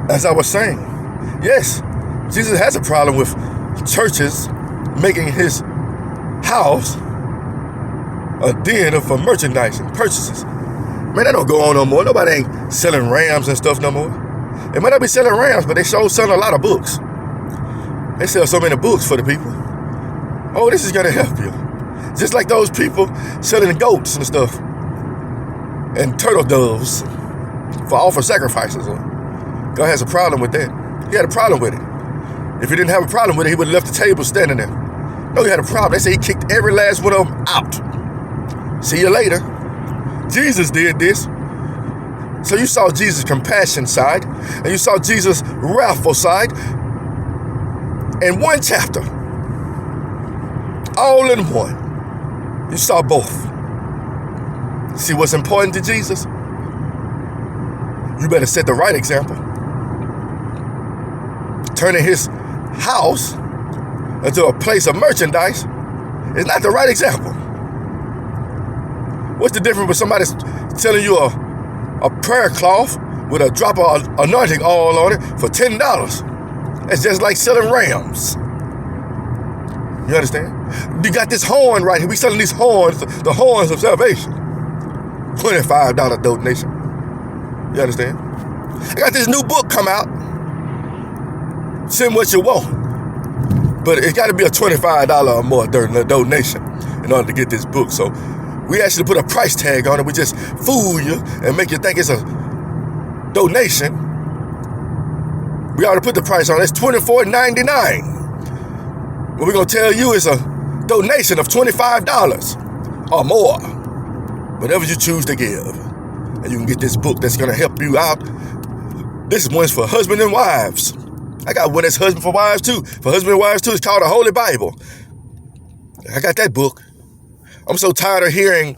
as I was saying, yes, Jesus has a problem with churches making his house a den for merchandise and purchases. Man, that don't go on no more. Nobody ain't selling rams and stuff no more. They might not be selling rams, but they sure selling a lot of books. They sell so many books for the people. Oh, this is going to help you. Just like those people selling goats and stuff and turtle doves for offer sacrifices. God has a problem with that. He had a problem with it. If he didn't have a problem with it, he would have left the table standing there. No, he had a problem. They say he kicked every last one of them out. See you later. Jesus did this. So you saw Jesus' compassion side, and you saw Jesus' wrathful side in one chapter. All in one. You saw both. See what's important to Jesus? You better set the right example. Turning his house into a place of merchandise is not the right example. What's the difference with somebody selling you a prayer cloth with a drop of anointing oil on it for $10? That's just like selling rams. You understand? You got this horn right here. We selling these horns, the horns of salvation. $25 donation. You understand? I got this new book come out. Send what you want. But it got to be a $25 or more donation in order to get this book. So we actually put a price tag on it. We just fool you and make you think it's a donation. We already put the price on it. It's $24.99. What we're going to tell you is a donation of $25 or more. Whatever you choose to give. And you can get this book that's going to help you out. This one's for husband and wives. I got one that's husband for wives too. For husband and wives too. It's called the Holy Bible. I got that book. I'm so tired of hearing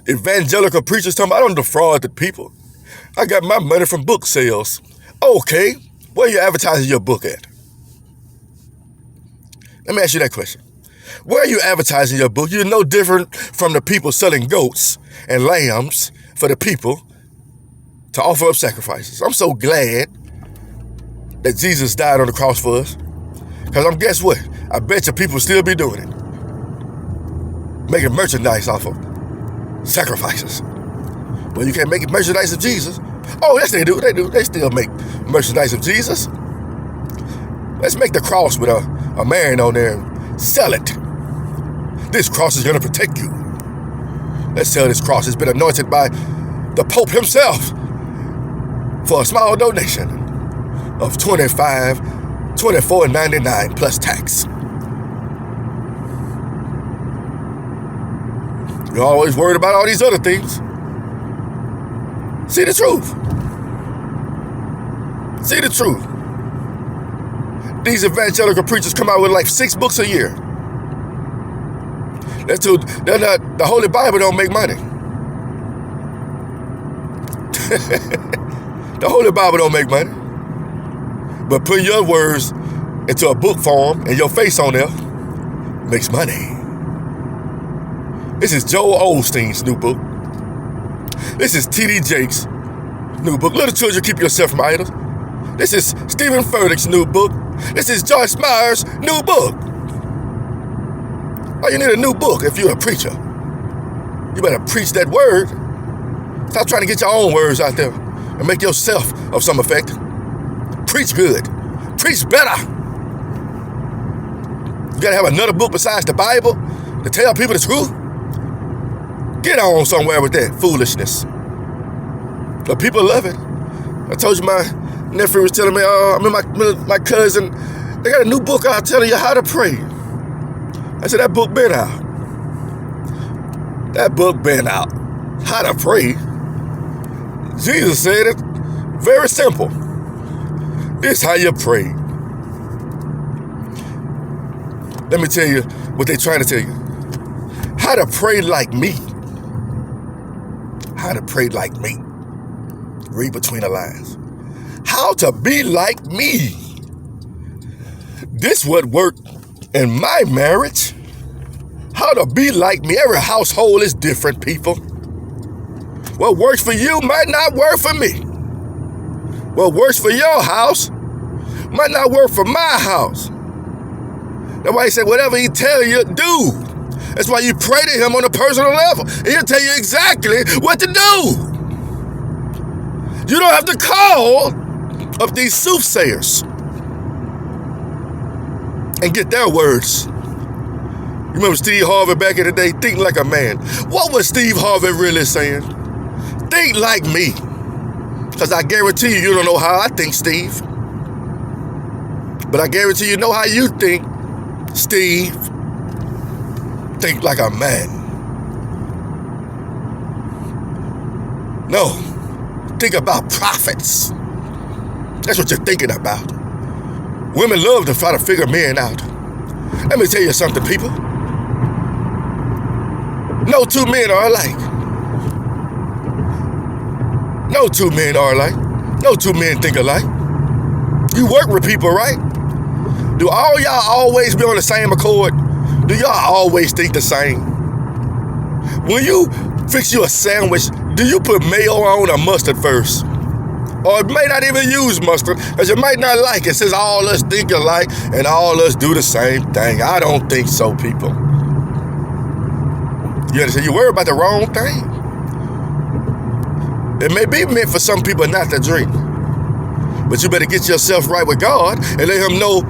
evangelical preachers talking about I don't defraud the people. I got my money from book sales. Okay, where are you advertising your book at? Let me ask you that question. Where are you advertising your book? You're no different from the people selling goats and lambs for the people to offer up sacrifices. I'm so glad that Jesus died on the cross for us. Because guess what? I bet you people still be doing it. Making merchandise off of sacrifices. Well, you can't make merchandise of Jesus. Oh, yes, they do. They still make merchandise of Jesus. Let's make the cross with a man on there and sell it. This cross is going to protect you. Let's sell this cross. It's been anointed by the Pope himself for a small donation of $24.99 plus tax. You're always worried about all these other things. See the truth. See the truth. These evangelical preachers come out with like 6 books a year. The Holy Bible don't make money. The Holy Bible don't make money. But putting your words into a book form and your face on there makes money. This is Joel Osteen's new book. This is T.D. Jakes' new book. Little Children, Keep Yourself from Idols. This is Stephen Furtick's new book. This is Joyce Meyer's new book. Why you need a new book if you're a preacher? You better preach that word. Stop trying to get your own words out there and make yourself of some effect. Preach good. Preach better. You gotta have another book besides the Bible to tell people the truth. Get on somewhere with that foolishness. But people love it. I told you my nephew was telling me, my cousin, they got a new book out telling you how to pray. I said, that book been out. That book been out. How to pray. Jesus said it. Very simple. This is how you pray. Let me tell you what they're trying to tell you. How to pray like me. How to pray like me. Read between the lines. How to be like me. This would work in my marriage. How to be like me. Every household is different, people. What works for you might not work for me. What works for your house might not work for my house. That's why he said, whatever he tell you, do. That's why you pray to him on a personal level. He'll tell you exactly what to do. You don't have to call up these soothsayers and get their words. You remember Steve Harvey back in the day, think like a man. What was Steve Harvey really saying? Think like me. Because I guarantee you don't know how I think, Steve. But I guarantee you know how you think, Steve. Think like a man. No. Think about prophets. That's what you're thinking about. Women love to try to figure men out. Let me tell you something, people. No two men are alike. No two men are alike. No two men think alike. You work with people, right? Do all y'all always be on the same accord? Do y'all always think the same? When you fix you a sandwich, do you put mayo on or mustard first? Or it may not even use mustard, because you might not like it, since all us think alike and all us do the same thing. I don't think so, people. You understand? You worry about the wrong thing. It may be meant for some people not to drink, but you better get yourself right with God and let him know,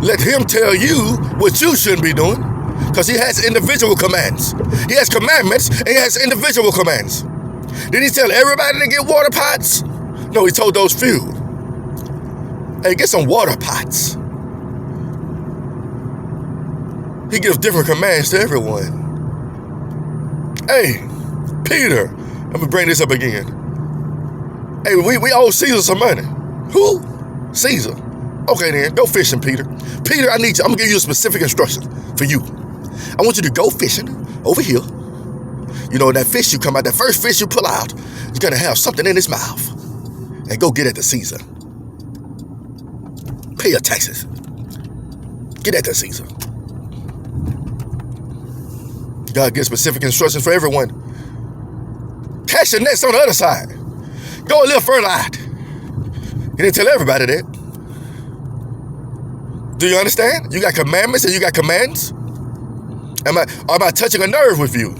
let him tell you what you shouldn't be doing, because he has individual commands. He has commandments and he has individual commands. Did he tell everybody to get water pots? No, he told those few. Hey, get some water pots. He gives different commands to everyone. Hey, Peter, let me bring this up again. Hey, we owe Caesar some money. Who? Caesar. Okay then, go fishing, Peter. Peter, I need you. I'm gonna give you a specific instruction for you. I want you to go fishing over here. You know, that fish you come out, that first fish you pull out, is gonna have something in its mouth. And go get it to Caesar. Pay your taxes. Get that to Caesar. God gives specific instructions for everyone. Cast your nets on the other side. Go a little further out. He didn't tell everybody that. Do you understand? You got commandments and you got commands. Am I touching a nerve with you?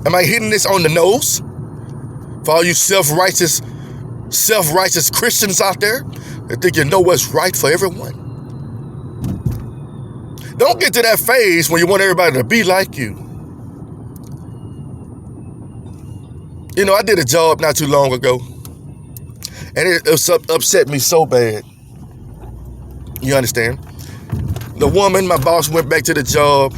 Am I hitting this on the nose? For all you self-righteous Christians out there that think you know what's right for everyone. Don't get to that phase when you want everybody to be like you. You know, I did a job not too long ago, and it upset me so bad. You understand? The woman, my boss, went back to the job,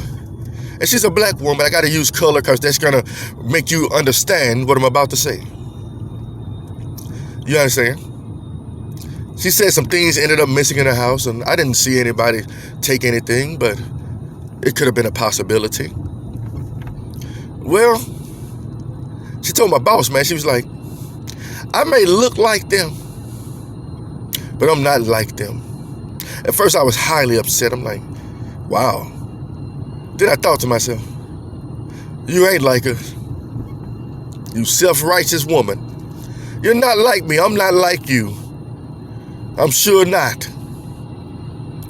and she's a black woman. I got to use color because that's going to make you understand what I'm about to say. You understand? She said some things ended up missing in the house, and I didn't see anybody take anything, but it could have been a possibility. Well, she told my boss, man, she was like, I may look like them, but I'm not like them. At first, I was highly upset. I'm like, wow. Then I thought to myself, you ain't like us. You self-righteous woman. You're not like me. I'm not like you. I'm sure not.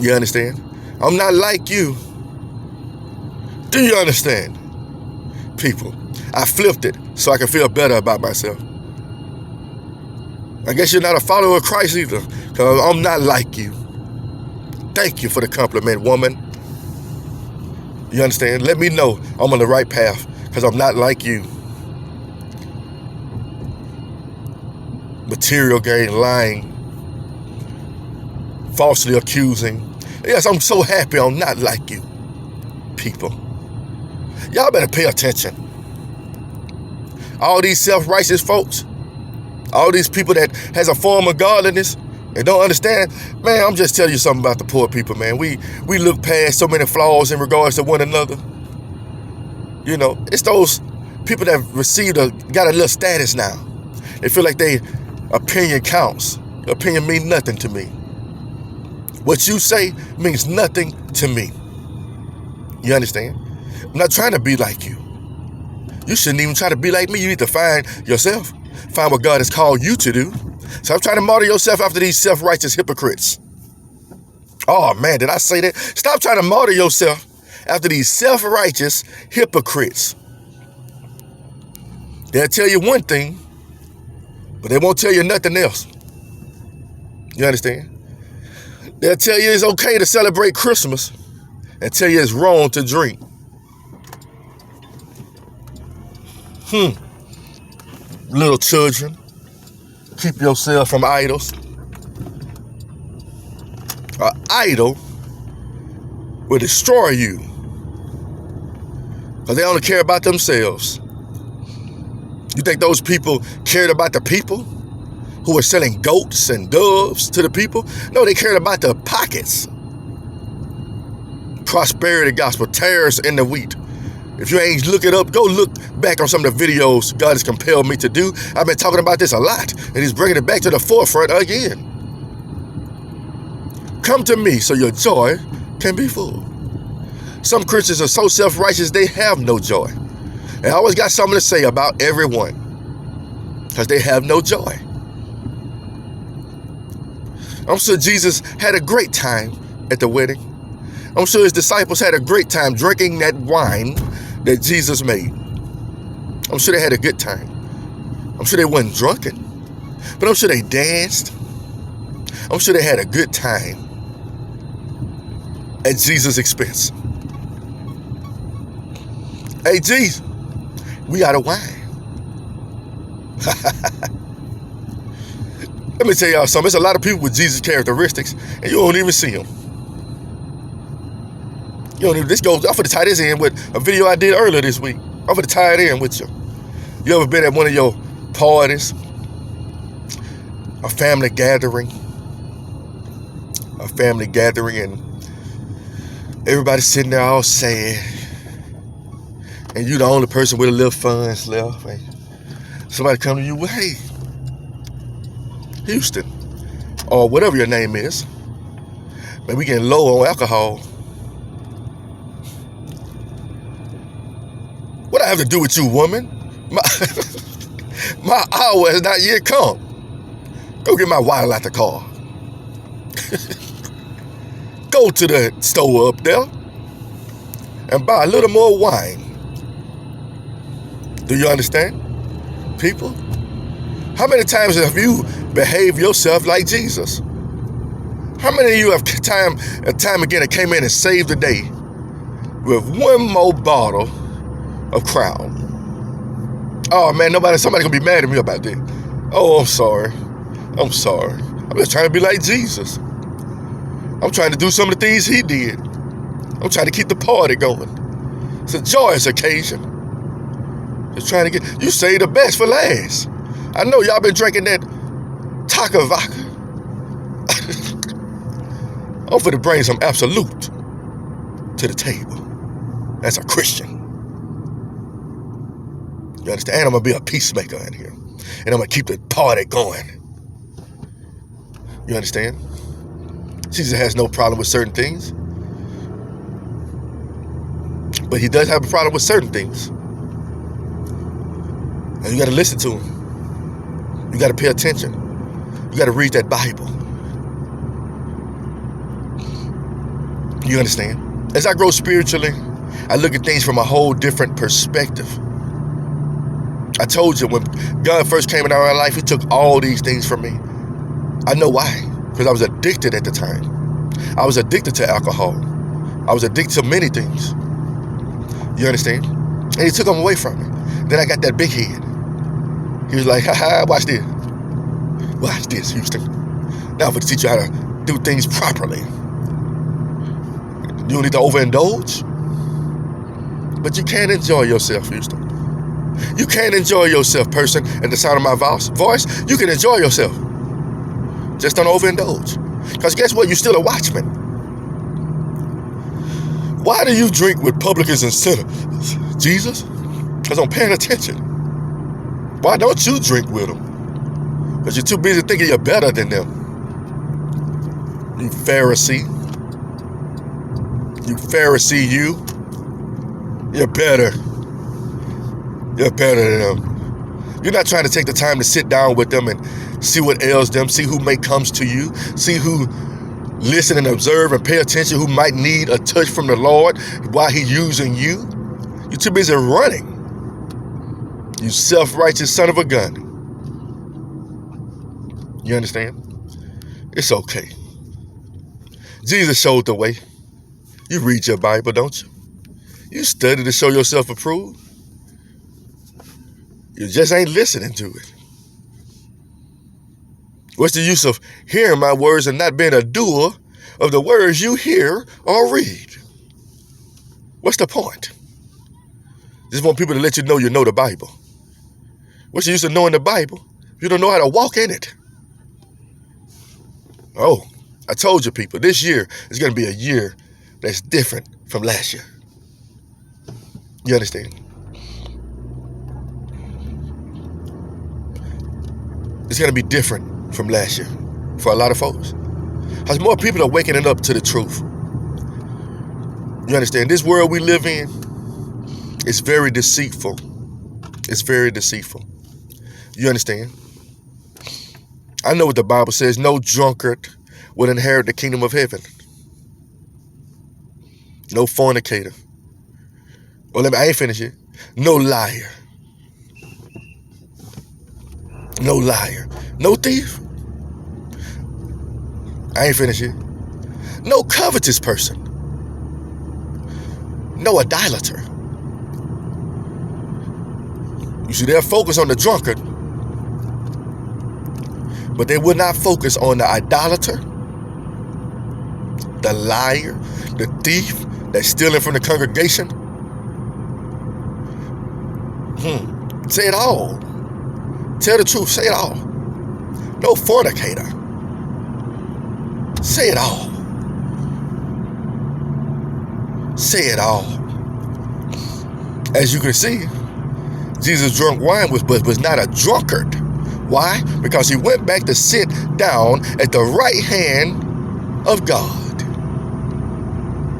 You understand? I'm not like you. Do you understand? People, I flipped it so I can feel better about myself. I guess you're not a follower of Christ either, because I'm not like you. Thank you for the compliment, woman. You understand? Let me know I'm on the right path, because I'm not like you. Material gain, lying, falsely accusing. Yes, I'm so happy I'm not like you, people. Y'all better pay attention. All these self-righteous folks, all these people that has a form of godliness and don't understand, man, I'm just telling you something about the poor people, man. We look past so many flaws in regards to one another. You know, it's those people that got a little status now. They feel like their opinion counts. Your opinion means nothing to me. What you say means nothing to me. You understand? I'm not trying to be like you. You shouldn't even try to be like me. You need to find yourself. Find what God has called you to do. Stop trying to model yourself after these self-righteous hypocrites. Oh, man, did I say that? Stop trying to model yourself after these self-righteous hypocrites. They'll tell you one thing, but they won't tell you nothing else. You understand? They'll tell you it's okay to celebrate Christmas and tell you it's wrong to drink. Little children, keep yourself from idols. An idol will destroy you because they only care about themselves. You think those people cared about the people who were selling goats and doves to the people? No, they cared about their pockets. Prosperity gospel, tares in the wheat. If you ain't look it up, go look back on some of the videos God has compelled me to do. I've been talking about this a lot, and he's bringing it back to the forefront again. Come to me so your joy can be full. Some Christians are so self-righteous they have no joy. And I always got something to say about everyone because they have no joy. I'm sure Jesus had a great time at the wedding. I'm sure his disciples had a great time drinking that wine that Jesus made. I'm sure they had a good time. I'm sure they wasn't drunken, but I'm sure they danced. I'm sure they had a good time at Jesus' expense. Hey, Jesus, we out of wine. Let me tell y'all something. There's a lot of people with Jesus characteristics, and you don't even see them. You don't even, this goes, I'm going to tie this in with a video I did earlier this week. I'm going to tie it in with you. You ever been at one of your parties, a family gathering, and everybody's sitting there all sad, and you the only person with a little funds left, and somebody come to you, well, hey, Houston, or whatever your name is, man, we getting low on alcohol. What I have to do with you, woman? My hour has not yet come. Go get my water out the car. Go to the store up there and buy a little more wine. Do you understand, people? How many times have you behaved yourself like Jesus? How many of you have time and time again came in and saved the day with one more bottle of Crown? Oh man, somebody gonna be mad at me about that. Oh, I'm sorry. I'm just trying to be like Jesus. I'm trying to do some of the things he did. I'm trying to keep the party going. It's a joyous occasion. Just trying to get, you say the best for last. I know y'all been drinking that Taka vodka. I'm finna bring some absolute to the table as a Christian. You understand? And I'm gonna be a peacemaker in here. And I'm gonna keep the party going. You understand? Jesus has no problem with certain things. But he does have a problem with certain things. And you gotta listen to him. You gotta pay attention. You gotta read that Bible. You understand? As I grow spiritually, I look at things from a whole different perspective. I told you when God first came into my life, he took all these things from me. I know why. Because I was addicted at the time. I was addicted to alcohol. I was addicted to many things. You understand? And he took them away from me. Then I got that big head. He was like, watch this. Watch this, Houston. Now I'm going to teach you how to do things properly. You don't need to overindulge. But you can't enjoy yourself, Houston. You can't enjoy yourself, person, at the sound of my voice. You can enjoy yourself. Just don't overindulge. Because guess what? You're still a watchman. Why do you drink with publicans and sinners, Jesus? Because I'm paying attention. Why don't you drink with them? Because you're too busy thinking you're better than them. You Pharisee. You Pharisee, you. You're better. You're better than them. You're not trying to take the time to sit down with them and See what ails them. See who may comes to you. See who listen and observe and pay attention, who might need a touch from the Lord while he's using you. You're too busy running. You self-righteous son of a gun. You understand? It's okay. Jesus showed the way. You read your Bible, don't you? You study to show yourself approved. You just ain't listening to it. What's the use of hearing my words and not being a doer of the words you hear or read? What's the point? Just want people to let you know the Bible. What's the use of knowing the Bible if you don't know how to walk in it? Oh, I told you people, this year is going to be a year that's different from last year. You understand? It's going to be different from last year for a lot of folks. Because more people are waking up to the truth. You understand? This world we live in is very deceitful. It's very deceitful. You understand? I know what the Bible says. No drunkard will inherit the kingdom of heaven. No fornicator. Well, I ain't finished yet. No liar. No liar. No thief. I ain't finished yet. No covetous person. No idolater. You see, they'll focus on the drunkard, but they will not focus on the idolater, the liar, the thief that's stealing from the congregation. Say it all. Tell the truth. Say it all. No fornicator. Say it all. Say it all. As you can see, Jesus drank wine but was not a drunkard. Why? Because he went back to sit down at the right hand of God.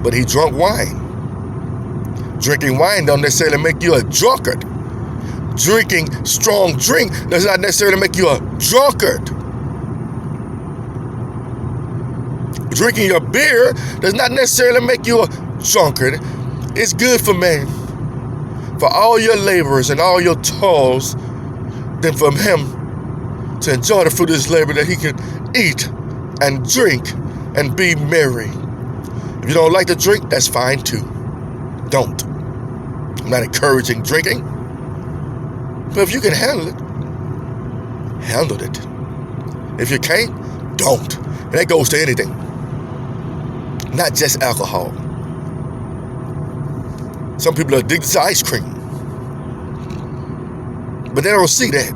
But he drank wine. Drinking wine don't necessarily make you a drunkard. Drinking strong drink does not necessarily make you a drunkard. Drinking your beer does not necessarily make you a drunkard. It's good for man, for all your laborers and all your toils, than for him to enjoy the fruit of his labor, that he can eat and drink and be merry. If you don't like to drink, that's fine too. Don't. I'm not encouraging drinking. But if you can handle it, handle it. If you can't, don't. And that goes to anything. Not just alcohol. Some people are addicted to ice cream. But they don't see that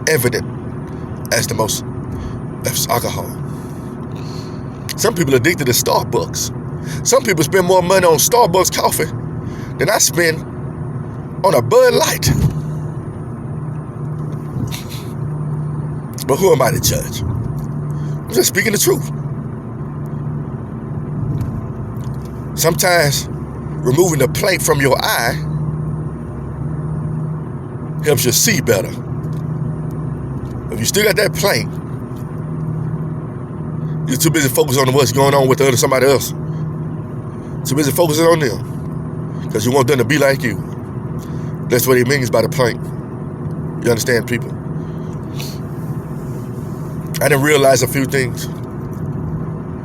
evident as the most as alcohol. Some people are addicted to Starbucks. Some people spend more money on Starbucks coffee than I spend on a Bud Light. But who am I to judge? I'm just speaking the truth. Sometimes removing the plank from your eye helps you see better. If you still got that plank, you're too busy focusing on what's going on with somebody else. Too busy focusing on them because you want them to be like you. That's what he means by the plank. You understand, people? I didn't realize a few things.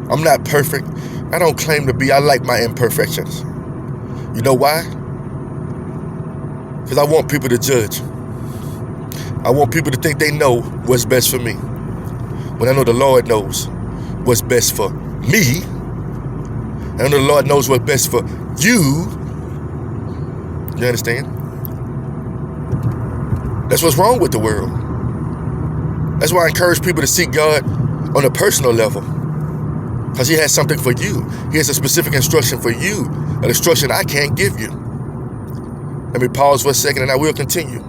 I'm not perfect. I don't claim to be. I like my imperfections. You know why? Because I want people to judge. I want people to think they know what's best for me, when I know the Lord knows what's best for me. And I know the Lord knows what's best for you. You understand? That's what's wrong with the world. That's why I encourage people to seek God on a personal level, because he has something for you. He has a specific instruction for you, an instruction I can't give you. Let me pause for a second and I will continue.